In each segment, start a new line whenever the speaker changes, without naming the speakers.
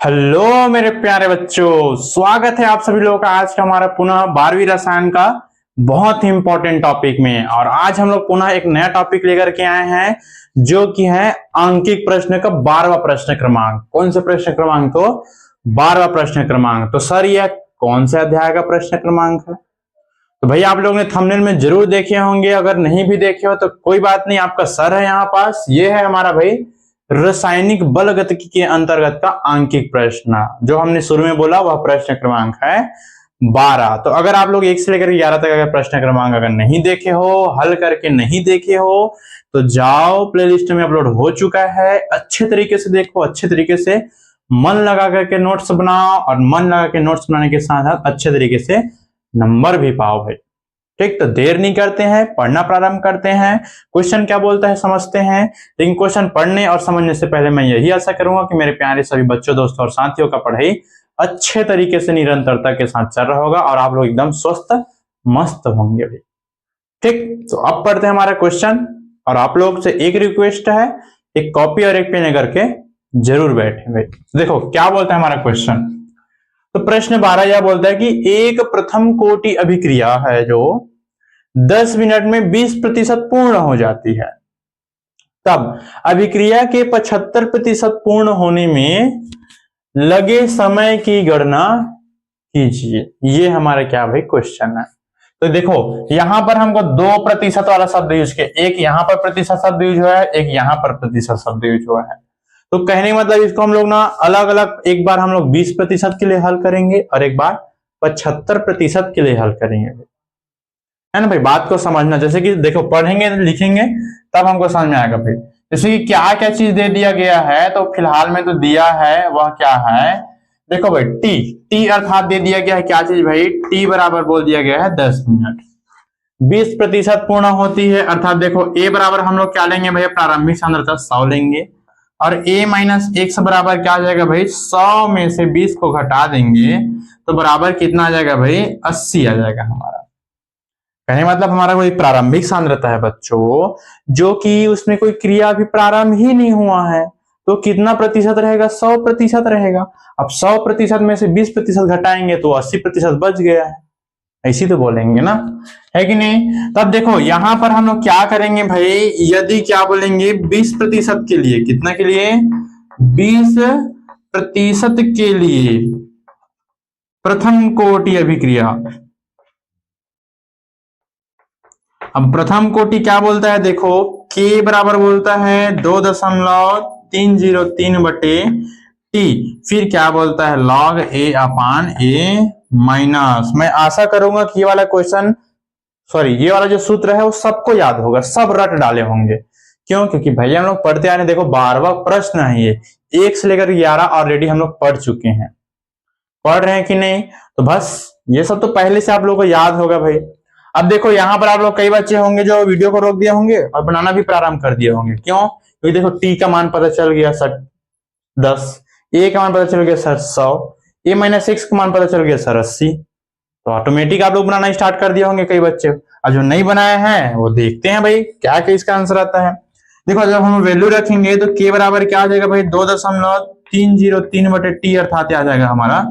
Hello मेरे प्यारे बच्चों, स्वागत है आप सभी लोगों का आज का हमारा पुनः 12वीं रसायन का बहुत ही इंपॉर्टेंट टॉपिक में। और आज हम लोग पुनः एक नया टॉपिक लेकर के आए हैं जो कि है अंकिक प्रश्न का 12वां प्रश्न क्रमांक। कौन से प्रश्न क्रमांक? तो 12वां प्रश्न क्रमांक। तो सर यह कौन से अध्याय का प्रश्न क्रमांक है? तो भाई आप लोगों ने थंबनेल में जरूर देखे होंगे, अगर नहीं भी देखे हो तो कोई बात नहीं, आपका सर है यहाँ पास। ये है हमारा भाई रासायनिक बलगतिकी के अंतर्गत का आंकिक प्रश्न। जो हमने शुरू में बोला वह प्रश्न क्रमांक है 12। तो अगर आप लोग 1 से लेकर 11 तक अगर प्रश्न क्रमांक अगर नहीं देखे हो, हल करके नहीं देखे हो, तो जाओ, प्लेलिस्ट में अपलोड हो चुका है। अच्छे तरीके से देखो, अच्छे तरीके से मन लगा करके नोट्स बनाओ, और मन लगा के नोट्स बनाने के साथ साथ अच्छे तरीके से नंबर भी पाओ भाई। ठीक, तो देर नहीं करते हैं, पढ़ना प्रारंभ करते हैं। क्वेश्चन क्या बोलता है समझते हैं। लेकिन क्वेश्चन पढ़ने और समझने से पहले मैं यही आशा करूंगा कि मेरे प्यारे सभी बच्चों, दोस्तों और साथियों का पढ़ाई अच्छे तरीके से निरंतरता के साथ चल रहा होगा और आप लोग एकदम स्वस्थ मस्त होंगे भी। ठीक, तो अब पढ़ते हैं हमारा क्वेश्चन। और आप लोग से एक रिक्वेस्ट है, एक कॉपी और एक पेन करके जरूर बैठे भाई। देखो क्या बोलता है हमारा क्वेश्चन। तो प्रश्न 12 यह बोलता है कि एक प्रथम कोटि अभिक्रिया है जो 10 मिनट में 20% पूर्ण हो जाती है, तब अभिक्रिया के 75% पूर्ण होने में लगे समय की गणना कीजिए। ये हमारा क्या भाई क्वेश्चन है। तो देखो यहां पर हमको 2% वाला शब्द यूज किया, एक यहां पर प्रतिशत शब्द यूज हुआ है, एक यहां पर प्रतिशत शब्द यूज हुआ है। तो कहने का मतलब इसको हम लोग ना अलग अलग, एक बार हम लोग 20% के लिए हल करेंगे और एक बार 75% के लिए हल करेंगे, है ना भाई। बात को समझना, जैसे कि देखो पढ़ेंगे लिखेंगे तब हमको समझ में आएगा भाई। जैसे कि क्या क्या चीज दे दिया गया है, तो फिलहाल में तो दिया है वह क्या है। देखो भाई टी अर्थात दे दिया गया है क्या चीज भाई, टी बराबर बोल दिया गया है 10 मिनट। 20% पूर्ण होती है अर्थात देखो ए बराबर हम लोग क्या लेंगे भैया, प्रारंभिक सांद्रता 100 लेंगे, और a माइनस x बराबर क्या आ जाएगा भाई, 100 में से 20 को घटा देंगे तो बराबर कितना आ जाएगा भाई, 80 आ जाएगा हमारा। कहने मतलब हमारा कोई प्रारंभिक सांद्रता है बच्चों, जो कि उसमें कोई क्रिया भी प्रारंभ ही नहीं हुआ है, तो कितना प्रतिशत रहेगा, 100% रहेगा। अब 100% में से 20% घटाएंगे तो 80% बच गया है, ऐसी तो बोलेंगे ना, है कि नहीं। तब देखो यहां पर हम लोग क्या करेंगे भाई, यदि क्या बोलेंगे 20% के लिए, कितना के लिए, 20% के लिए प्रथम कोटि अभिक्रिया। अब प्रथम कोटि क्या बोलता है, देखो k बराबर बोलता है 2.303 बटे टी, फिर क्या बोलता है log a upon a minus. मैं आशा करूंगा कि ये वाला क्वेश्चन, सॉरी ये वाला जो सूत्र है वो सबको याद होगा, सब रट डाले होंगे। क्यों? क्योंकि भैया हम लोग पढ़ते आ रहे, देखो 12वां प्रश्न है ये, 1 से लेकर 11 ऑलरेडी हम लोग पढ़ चुके हैं, पढ़ रहे हैं कि नहीं। तो बस ये सब तो पहले से आप लोगों को याद होगा भाई। अब देखो यहाँ पर आप लोग कई बच्चे होंगे जो वीडियो को रोक दिए होंगे और बनाना भी प्रारंभ कर दिए होंगे। क्यों? क्योंकि देखो टी का मान पता चल गया सर 10, ए का मान पता चल गया सर 100, ए माइनस एक्स का मान पता चल गया सर 80, तो ऑटोमेटिक आप लोग बनाना स्टार्ट कर दिए होंगे कई बच्चे। और जो नहीं बनाए हैं वो देखते हैं भाई क्या क्या इसका आंसर आता है। देखो जब हम वैल्यू रखेंगे तो के बराबर क्या आ जाएगा भाई, 2.303 बटे टी अर्थात आ जाएगा हमारा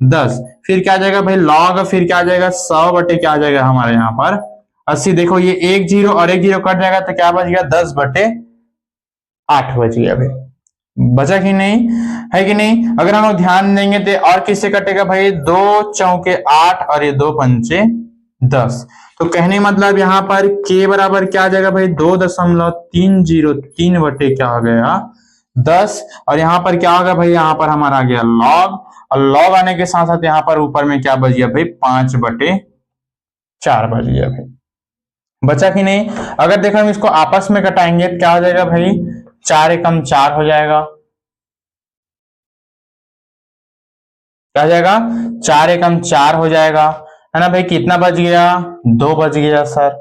10, फिर क्या आ जाएगा भाई लॉग, फिर क्या आ जाएगा 100 बटे क्या आ जाएगा हमारे यहाँ पर 80। देखो ये एक जीरो और एक जीरो कट जाएगा तो क्या बच गया, 10 बटे 8 बच गया भाई। बचा कि नहीं, है कि नहीं। अगर हम लोग ध्यान देंगे तो और किससे कटेगा भाई, 2 चौके 8 और ये 2 पंचे 10। तो कहने मतलब यहाँ पर k बराबर क्या आ जाएगा भाई, 2.303 बटे क्या हो गया 10, और यहाँ पर क्या होगा भाई, यहाँ पर हमारा आ गया log, और log आने के साथ साथ यहाँ पर ऊपर में क्या बच गया भाई, 5 बटे 4 बच गया भाई। बचा कि नहीं। अगर देखो हम इसको आपस में कटाएंगे क्या हो जाएगा भाई, 4 एकम 4 हो जाएगा, क्या हो जाएगा, 4 एकम 4 हो जाएगा, है ना भाई। कितना बच गया, 2 बच गया सर।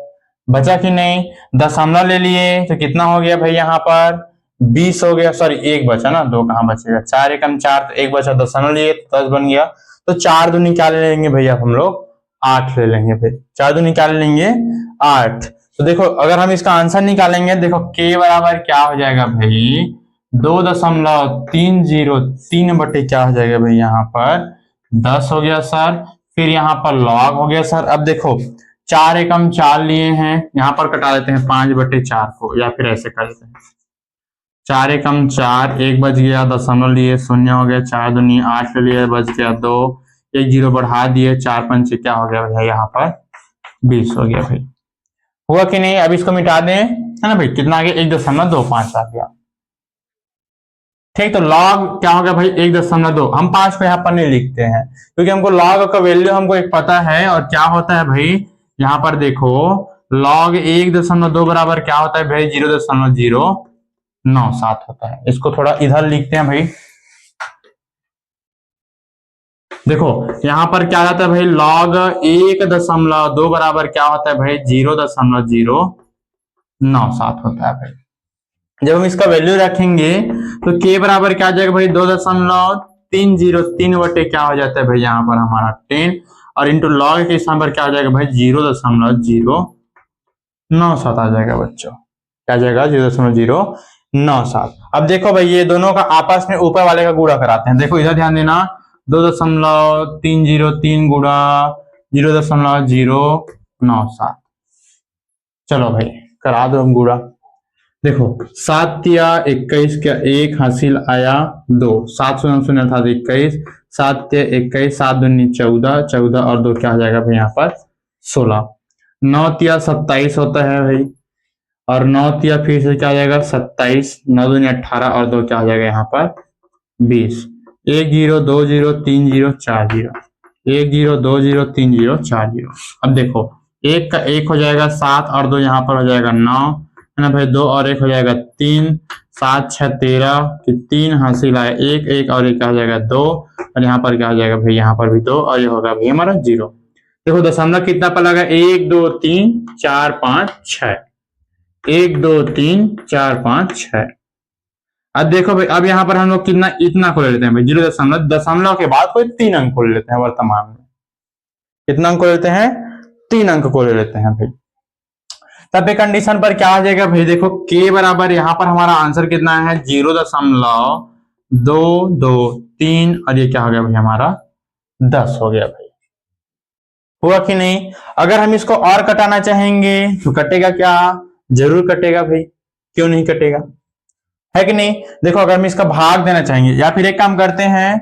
बचा कि नहीं, दशमलव ले लिए तो कितना हो गया भाई, यहाँ पर 20 हो गया, सॉरी 1 बचा ना, 2 कहां बचेगा, 4 एकम 4 तो 1 बचा, दशमलव लिए तो 10 बन गया। तो 4 दूनी क्या ले लेंगे भैया हम लोग, 8 ले लेंगे भाई, 4 दूनी क्या ले लेंगे 8। तो देखो अगर हम इसका आंसर निकालेंगे, देखो k बराबर क्या हो जाएगा भाई, 2.303 बटे क्या हो जाएगा भाई यहाँ पर 10 हो गया सर। फिर यहाँ पर लॉग हो गया सर। अब देखो 4 एकम 4 लिए हैं, यहाँ पर कटा देते हैं 5/4 को, या फिर ऐसे कर देते हैं 4 एकम 4, 1 बच गया, दशमलव लिए 0 हो गया, 4 दूनी 8 ले लिए, बच गया 2, 1 0 बढ़ा दिए, 4 पंचे क्या हो गया भैया यहाँ पर 20 हो गया भाई। हुआ कि नहीं? अब इसको मिटा दें, है ना भाई, कितना आ गया 1.25 आ गया। ठीक, तो लॉग क्या हो गया भाई 1.2। हम 5 को यहाँ पर नहीं लिखते हैं क्योंकि हमको लॉग का वैल्यू हमको एक पता है। और क्या होता है भाई यहाँ पर देखो, लॉग 1.2 बराबर क्या होता है भाई 0.097 होता है। इसको थोड़ा इधर लिखते हैं भाई। देखो यहाँ पर क्या होता है भाई, लॉग 1.2 बराबर क्या होता है भाई 0.097 होता है भाई। जब हम इसका वैल्यू रखेंगे तो k बराबर क्या आ जाएगा भाई 2.303 बटे क्या हो जाता है भाई यहाँ पर हमारा 10, और इंटू लॉग के स्थान पर क्या हो जाएगा भाई 0.097 आ जाएगा बच्चों। क्या आ जाएगा 0.097। अब देखो भाई ये दोनों का आपस में ऊपर वाले का गुणा कराते हैं। देखो इधर ध्यान देना, 2.303 गुणा 0.097। चलो भाई करा दो हम गुणा। देखो 7 या 21 क्या 1 हासिल आया 2, 7 शून्य अर्थात 21, 7 या 21, 7 दूनी 14, 14 और 2 क्या हो जाएगा भाई यहाँ पर 16, 9 या 27 होता है भाई, और 9 या फिर से क्या हो जाएगा 27, 9 दूनी 18 और 2 क्या हो जाएगा यहाँ पर 20, 1 0 2 0 3 0 4 0, 1 0 2 0 3 0 4 0। अब देखो 1 का 1 हो जाएगा 7 और 2 यहाँ पर हो जाएगा 9, है ना भाई, 2 और 1 हो जाएगा 3, 7 6 13 कि 3 हासिल आया 1 1 और 1 क्या हो जाएगा 2, और यहाँ पर क्या हो जाएगा भाई यहाँ पर भी 2, और ये होगा भाई हमारा 0। देखो दशमलव कितना पर लगा 1 2 3 4 5 6, 1 2 3 4 5 6। अब देखो भाई अब यहाँ पर हम लोग कितना इतना को ले लेते हैं भाई 0.0, दशमलव के बाद कोई 3 अंक को ले लेते हैं वर्तमान में। कितना अंक को लेते हैं 3 अंक को ले लेते हैं भाई। तब एक कंडीशन पर क्या आ जाएगा भाई, देखो k बराबर यहाँ पर हमारा आंसर कितना है 0.223, और ये क्या हो गया भाई हमारा 10 हो गया भाई। हुआ कि नहीं? अगर हम इसको और कटाना चाहेंगे तो कटेगा क्या? जरूर कटेगा भाई, क्यों नहीं कटेगा, है कि नहीं? देखो अगर हम इसका भाग देना चाहेंगे, या फिर एक काम करते हैं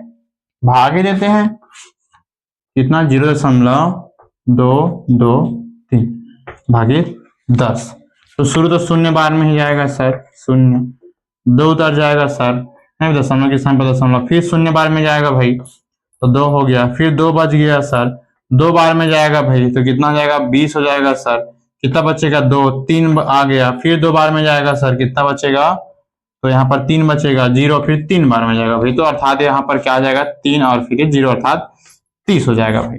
भाग ही देते हैं, कितना 0.223 भागे 10, तो शुरू तो शून्य बार में ही जाएगा सर, शून्य 2 उतर जाएगा सर, नहीं दशमलव के स्थान पर दशमलव, फिर शून्य बार में जाएगा भाई तो 2 हो गया, फिर 2 बच गया सर, 2 बार में जाएगा भाई तो कितना हो जाएगा 20 हो जाएगा सर, कितना बचेगा 2, 3 आ गया, फिर 2 बार में जाएगा सर, कितना बचेगा, तो यहाँ पर 3 बचेगा, 0 फिर 3 बार में जाएगा भाई, तो अर्थात यहाँ पर क्या आ जाएगा 3 और फिर 0 अर्थात 30 हो जाएगा भाई।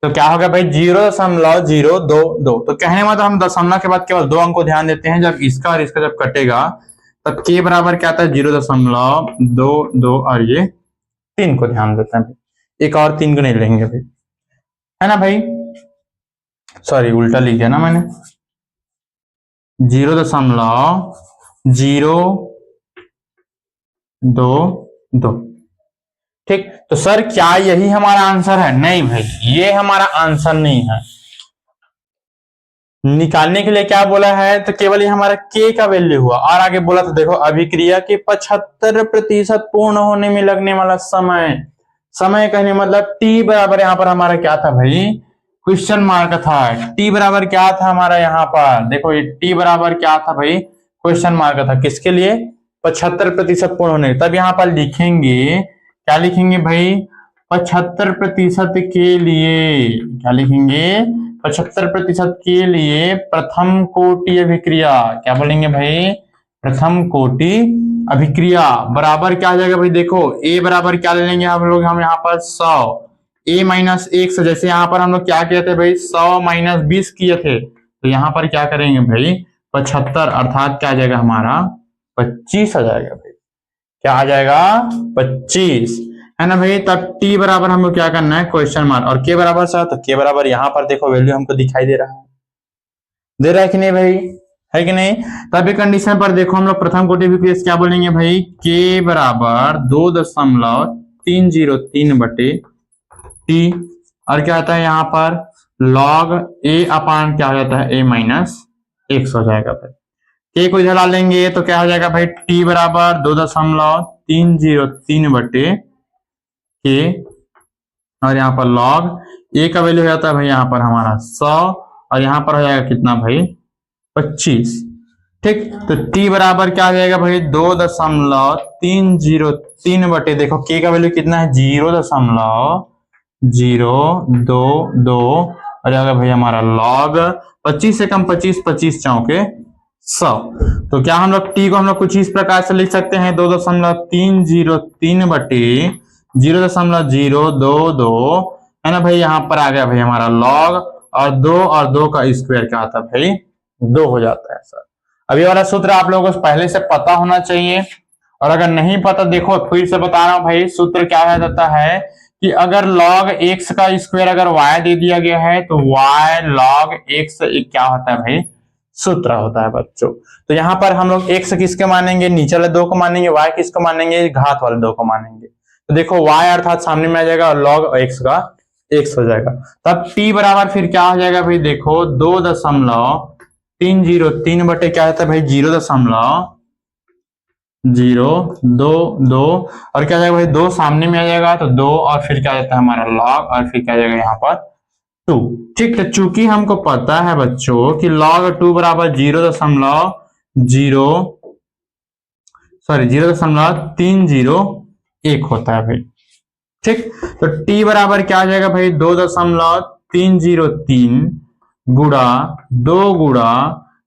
तो क्या होगा भाई 0.022। तो कहने मतलब हम दशमलव के बाद केवल 2 अंक को ध्यान देते हैं। जब इसका और इसका जब कटेगा तब k बराबर क्या आता है 0.22, और ये 3 को ध्यान देते हैं भाई, एक और 3 को नहीं लेंगे भाई, है ना भाई, सॉरी उल्टा लिख दिया ना मैंने, 0.022। ठीक, तो सर क्या यही हमारा आंसर है? नहीं भाई, ये हमारा आंसर नहीं है। निकालने के लिए क्या बोला है, तो केवल ये हमारा k का वैल्यू हुआ, और आगे बोला तो देखो अभिक्रिया के 75% पूर्ण होने में लगने वाला समय, समय कहने मतलब t बराबर यहाँ पर हमारा क्या था भाई, क्वेश्चन मार्क था। t बराबर क्या था हमारा यहाँ पर, देखो ये t बराबर क्या था भाई, क्वेश्चन मार्क था, किसके लिए 75% पूर्ण होने। तब यहाँ पर लिखेंगे, क्या लिखेंगे भाई 75% के लिए, क्या लिखेंगे 75% के लिए प्रथम कोटि अभिक्रिया, क्या बोलेंगे भाई प्रथम कोटि अभिक्रिया बराबर क्या आ जाएगा भाई, देखो a बराबर क्या ले लेंगे हम लोग, हम यहाँ पर 100, a माइनस 1 से, जैसे यहाँ पर हम लोग क्या किए थे भाई 100 माइनस 20 किए थे, तो यहाँ पर क्या करेंगे भाई 75, अर्थात क्या आ जाएगा हमारा 25 आ जाएगा भाई, क्या आ जाएगा 25, है ना भाई। तब t बराबर हमको क्या करना है क्वेश्चन मार्क, और k बराबर सा, तो k बराबर यहाँ पर देखो वैल्यू हमको दिखाई दे रहा है, दे रहा है कि नहीं भाई, है कि नहीं। तभी कंडीशन पर देखो हम लोग प्रथम कोटि विक्रिय क्या बोलेंगे भाई, के बराबर 2.303 बटे टी, और क्या आता है यहाँ पर log a अपान क्या हो जाता है a माइनस एक्स हो जाएगा भाई। के को इधर ला लेंगे तो क्या हो जाएगा भाई, टी बराबर 2.303 बटे के, और यहाँ पर log a का वैल्यू हो जाता है भाई यहाँ पर हमारा 100, और यहाँ पर हो जाएगा कितना भाई 25। ठीक, तो t बराबर क्या आ जाएगा भाई 2.303 बटे, देखो के का वैल्यू कितना है 0.022, और जाएगा भाई हमारा log 25 से कम 25, 25 चौके 100। तो क्या हम लोग t को हम लोग कुछ इस प्रकार से लिख सकते हैं 2.303 बटे 0.022, है ना भाई। यहाँ पर आ गया भाई हमारा log, और 2 का स्क्वायर क्या आता है भाई 2 हो जाता है सर। अभी वाला सूत्र आप लोगों को पहले से पता होना चाहिए, और अगर नहीं पता देखो फिर से बता रहा हूं भाई, सूत्र क्या हो जाता है कि अगर log x का स्क्वायर अगर y दे दिया गया है तो y log x क्या होता है भाई, सूत्र होता है बच्चों। तो यहाँ पर हम लोग x किसके मानेंगे, नीचे वाले 2 को मानेंगे, y किसको मानेंगे, घात वाले 2 को मानेंगे। तो देखो y अर्थात सामने में आ जाएगा और log x का x हो जाएगा। तब t बराबर फिर क्या हो जाएगा भाई, देखो 2.303 बटे क्या होता है भाई 0.022, और क्या जाएगा भाई 2 सामने में आ जाएगा तो 2, और फिर क्या जाता है हमारा log, और फिर क्या जाएगा यहाँ पर 2। ठीक है, चूंकि हमको पता है बच्चों कि log 2 बराबर 0.301 होता है भाई। ठीक, तो t बराबर क्या आ जाएगा भाई 2.303 गुड़ा 2 गुड़ा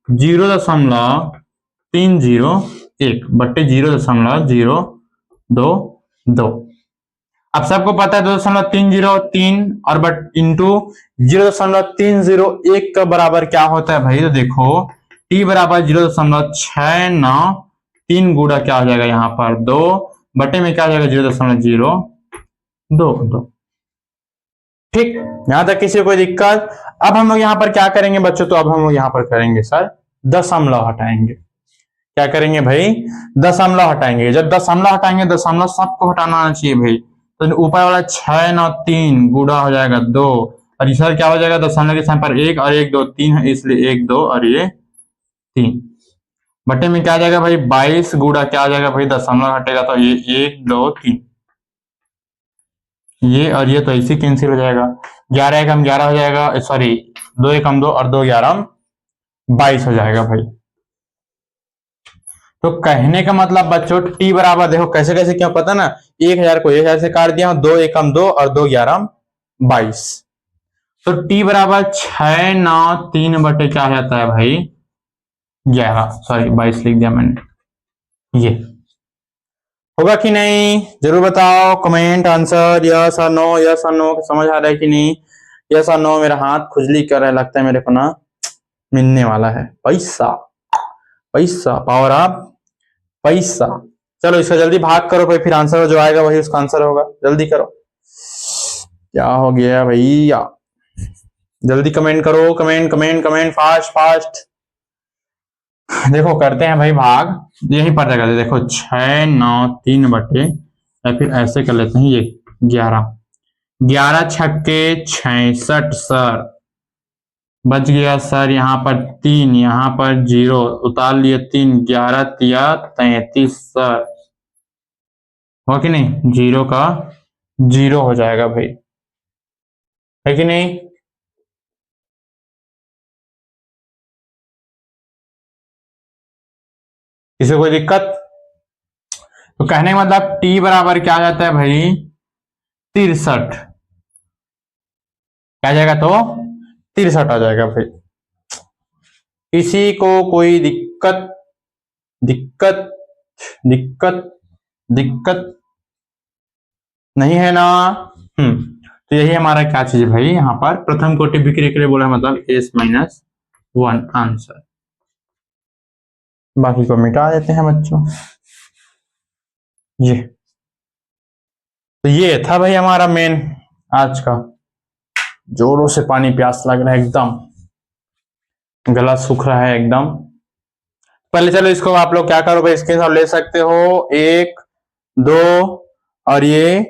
0.301 बट्टे 0.022। अब सबको पता है 2.303 और बट इंटू 0.301 का बराबर क्या होता है भाई, तो देखो t बराबर 0.693 गुड़ा क्या हो जाएगा यहाँ पर 2 बटे में क्या हो जाएगा 0.022। ठीक, यहां तक किसी को कोई दिक्कत। अब हम लोग यहाँ पर क्या करेंगे बच्चों, तो अब हम लोग यहाँ पर करेंगे सर दशमलव हटाएंगे। क्या करेंगे भाई, दशमलव हटाएंगे। जब दशमलव हटाएंगे, दशमलव सबको हटाना आना चाहिए भाई, तो ऊपर वाला 693 गुड़ा हो जाएगा 2, और इधर क्या हो जाएगा दशमलव के स्थान पर 1 और 1 2 3 है, इसलिए 1 2 और ये 3 बटे में क्या आ जाएगा भाई 22 गुड़ा क्या आ जाएगा भाई, दशमलव हटेगा तो ये 1 2 3, ये और ये तो ऐसे कैंसिल हो जाएगा, 11 एकम 11 हो जाएगा, सॉरी 2 एकम 2 और 2 11 22 हो जाएगा भाई। तो कहने का मतलब बच्चों t बराबर देखो कैसे कैसे क्या पता ना, 1000 को 1000 से काट दिया, 2 एकम 2 और 2 11 22, तो t बराबर 693 बटे क्या हो जाता है भाई 11, सॉरी 22 लिख दिया मैंने। ये होगा कि नहीं जरूर बताओ, कमेंट आंसर यस और नो, यस और नो समझ आ रहा है कि नहीं, यस और नो। मेरा हाथ खुजली कर रहा है, लगता है मेरे को ना मिलने वाला है पैसा, पैसा पावर अप पैसा। चलो इसका जल्दी भाग करो भाई, फिर आंसर जो आएगा वही उसका आंसर होगा, जल्दी करो। क्या हो गया भैया, जल्दी कमेंट करो, comment comment comment fast fast. देखो करते हैं भाई भाग, यहीं पर जगह देखो 693 बटे, या फिर ऐसे कर लेते हैं ये 11 11 छक्के 66 सर, बच गया सर यहाँ पर 3, यहाँ पर 0 उतार लिए 3, 11 तिया 33 सर, हो कि नहीं, 0 का 0 हो जाएगा भाई, है कि नहीं। किसी कोई दिक्कत, तो कहने का मतलब t बराबर क्या आ जाता है भाई 63, क्या आ जाएगा तो 63 आ जाएगा भाई। किसी को कोई दिक्कत दिक्कत दिक्कत दिक्कत नहीं है ना। तो यही हमारा क्या चीज है भाई, यहाँ पर प्रथम कोटि विक्रिय के लिए बोला मतलब S-1 आंसर। बाकी को मिटा देते हैं बच्चों। ये तो ये था भाई हमारा मेन आज का, जोरों से पानी प्यास लग रहा है, एकदम गला सूख रहा है एकदम। पहले चलो इसको आप लोग क्या करो भाई, स्क्रीनशॉट ले सकते हो, 1 2 और ये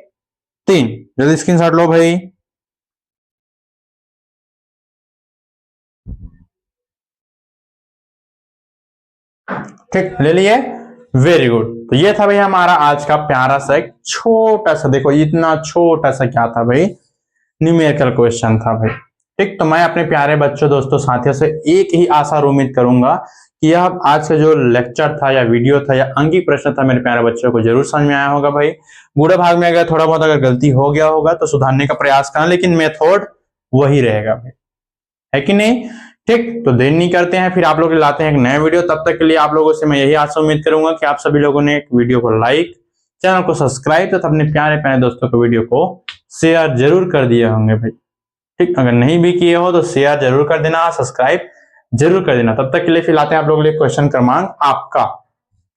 3, जल्दी स्क्रीनशॉट लो भाई। ठीक, ले लिए, वेरी गुड। तो ये था भाई हमारा आज का प्यारा सा एक छोटा सा, देखो इतना छोटा सा क्या था भाई, न्यूमेरिकल क्वेश्चन था भाई। ठीक, तो मैं अपने प्यारे बच्चों, दोस्तों, साथियों से एक ही आशा और उम्मीद करूंगा कि यह आज का जो लेक्चर था या वीडियो था या अंकित प्रश्न था मेरे प्यारे बच्चों को जरूर समझ में आया होगा भाई। बूढ़े भाग में अगर थोड़ा बहुत अगर गलती हो गया होगा तो सुधारने का प्रयास करना, लेकिन मेथड वही रहेगा भाई, है कि नहीं। ठीक, तो देर नहीं करते हैं, फिर आप लोग लाते हैं एक नया वीडियो। तब तक के लिए आप लोगों से मैं यही आशा उम्मीद करूंगा कि आप सभी लोगों ने एक वीडियो को लाइक, चैनल को सब्सक्राइब तो अपने प्यारे प्यारे दोस्तों को वीडियो को शेयर जरूर कर दिए होंगे भाई। ठीक, अगर नहीं भी किए हो तो शेयर जरूर कर देना, सब्सक्राइब जरूर कर देना। तब तक के लिए फिर लाते हैं आप लोगों के लिए क्वेश्चन क्रमांक आपका,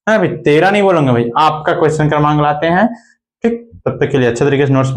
है भाई, 13 नहीं बोलूंगा भाई, आपका क्वेश्चन क्रमांक लाते हैं। ठीक, तब तक के लिए अच्छे तरीके से नोट्स